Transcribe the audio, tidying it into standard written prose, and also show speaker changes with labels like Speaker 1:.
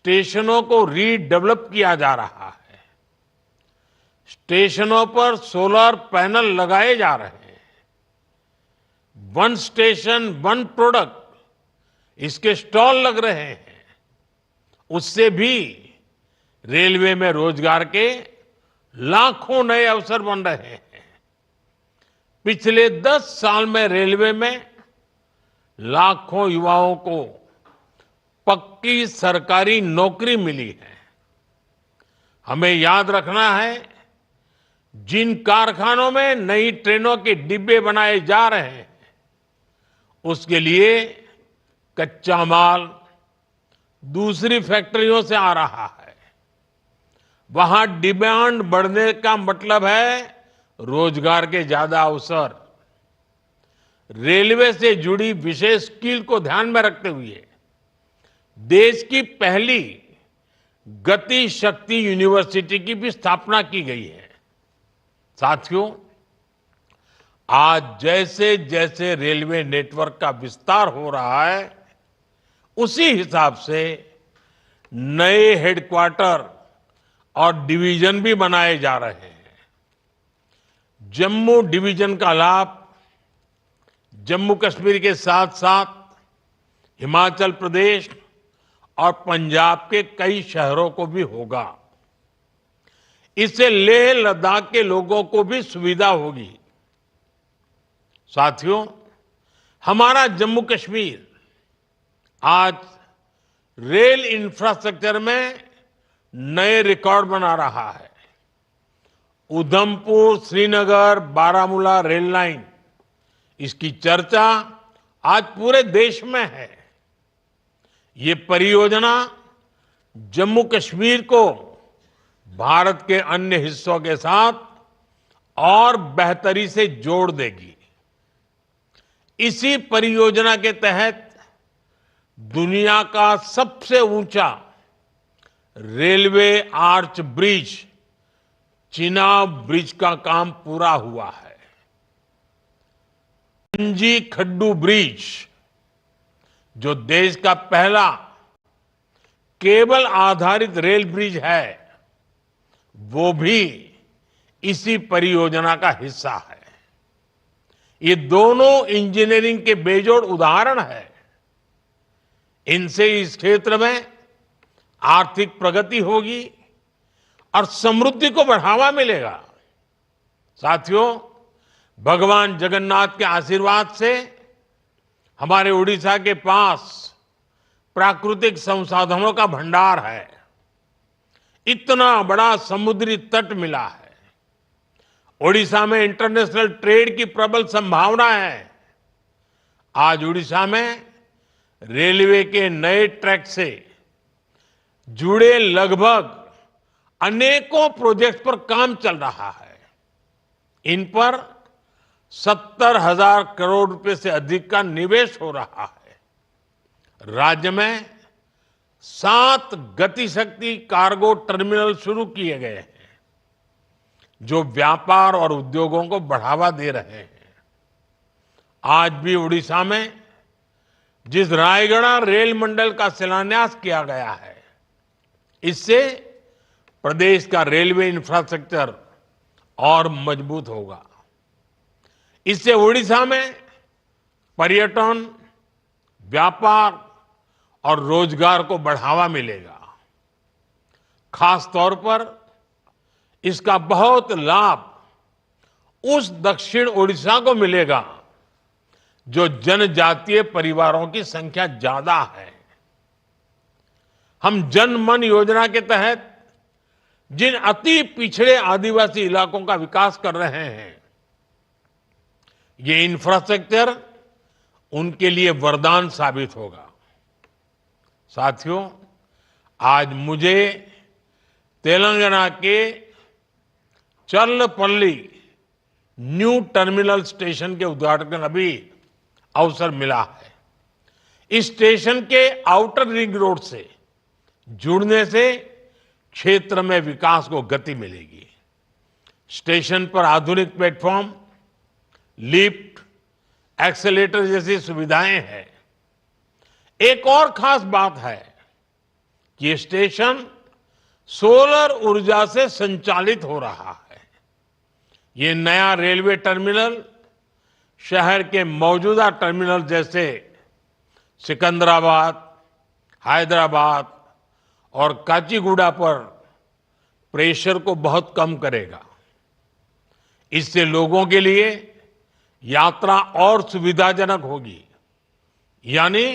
Speaker 1: स्टेशनों को रीडेवलप किया जा रहा है। स्टेशनों पर सोलर पैनल लगाए जा रहे हैं। वन स्टेशन वन प्रोडक्ट इसके स्टॉल लग रहे हैं। उससे भी रेलवे में रोजगार के लाखों नए अवसर बन रहे हैं। पिछले 10 साल में रेलवे में लाखों युवाओं को पक्की सरकारी नौकरी मिली है। हमें याद रखना है, जिन कारखानों में नई ट्रेनों के डिब्बे बनाए जा रहे हैं, उसके लिए कच्चा माल दूसरी फैक्ट्रियों से आ रहा है। वहां डिमांड बढ़ने का मतलब है रोजगार के ज्यादा अवसर। रेलवे से जुड़ी विशेष स्किल को ध्यान में रखते हुए देश की पहली गति शक्ति यूनिवर्सिटी की भी स्थापना की गई है। साथियों, आज जैसे जैसे रेलवे नेटवर्क का विस्तार हो रहा है, उसी हिसाब से नए हेडक्वार्टर और डिवीजन भी बनाए जा रहे हैं। जम्मू डिवीजन का लाभ जम्मू कश्मीर के साथ साथ हिमाचल प्रदेश और पंजाब के कई शहरों को भी होगा। इससे लेह लद्दाख के लोगों को भी सुविधा होगी। साथियों, हमारा जम्मू कश्मीर आज रेल इंफ्रास्ट्रक्चर में नए रिकॉर्ड बना रहा है। उधमपुर श्रीनगर बारामूला रेल लाइन, इसकी चर्चा आज पूरे देश में है। ये परियोजना जम्मू कश्मीर को भारत के अन्य हिस्सों के साथ और बेहतरी से जोड़ देगी। इसी परियोजना के तहत दुनिया का सबसे ऊंचा railway arch bridge, Chenab bridge का काम पूरा हुआ है। गंजी खड्डू ब्रिज, जो देश का पहला केबल आधारित रेल ब्रिज है, वो भी इसी परियोजना का हिस्सा है। ये दोनों इंजीनियरिंग के बेजोड़ उदाहरण है। इनसे इस क्षेत्र में आर्थिक प्रगति होगी और समृद्धि को बढ़ावा मिलेगा। साथियों, भगवान जगन्नाथ के आशीर्वाद से हमारे उड़ीसा के पास प्राकृतिक संसाधनों का भंडार है। इतना बड़ा समुद्री तट मिला है। ओडिशा में इंटरनेशनल ट्रेड की प्रबल संभावना है। आज उड़ीसा में रेलवे के नए ट्रैक से जुड़े लगभग अनेकों प्रोजेक्ट्स पर काम चल रहा है। इन पर 70,000 करोड़ रुपए से अधिक का निवेश हो रहा है। राज्य में 7 गतिशक्ति कार्गो टर्मिनल शुरू किए गए हैं, जो व्यापार और उद्योगों को बढ़ावा दे रहे हैं। आज भी उड़ीसा में जिस रायगढ़ रेल मंडल का शिलान्यास किया गया है, इससे प्रदेश का रेलवे इंफ्रास्ट्रक्चर और मजबूत होगा। इससे उड़ीसा में पर्यटन, व्यापार और रोजगार को बढ़ावा मिलेगा। खास तौर पर इसका बहुत लाभ उस दक्षिण ओडिशा को मिलेगा जो जनजातीय परिवारों की संख्या ज्यादा है। हम जन मन योजना के तहत जिन अति पिछड़े आदिवासी इलाकों का विकास कर रहे हैं, ये इंफ्रास्ट्रक्चर उनके लिए वरदान साबित होगा। साथियों, आज मुझे तेलंगाना के चर्लपल्ली न्यू टर्मिनल स्टेशन के उद्घाटन का भी अवसर मिला है। इस स्टेशन के आउटर रिंग रोड से जुड़ने से क्षेत्र में विकास को गति मिलेगी। स्टेशन पर आधुनिक प्लेटफॉर्म, लिफ्ट, एक्सेलेटर जैसी सुविधाएं हैं। एक और खास बात है, ये स्टेशन सोलर ऊर्जा से संचालित हो रहा है। ये नया रेलवे टर्मिनल शहर के मौजूदा टर्मिनल जैसे सिकंदराबाद, हैदराबाद और काचीगुडा पर प्रेशर को बहुत कम करेगा। इससे लोगों के लिए यात्रा और सुविधाजनक होगी। यानी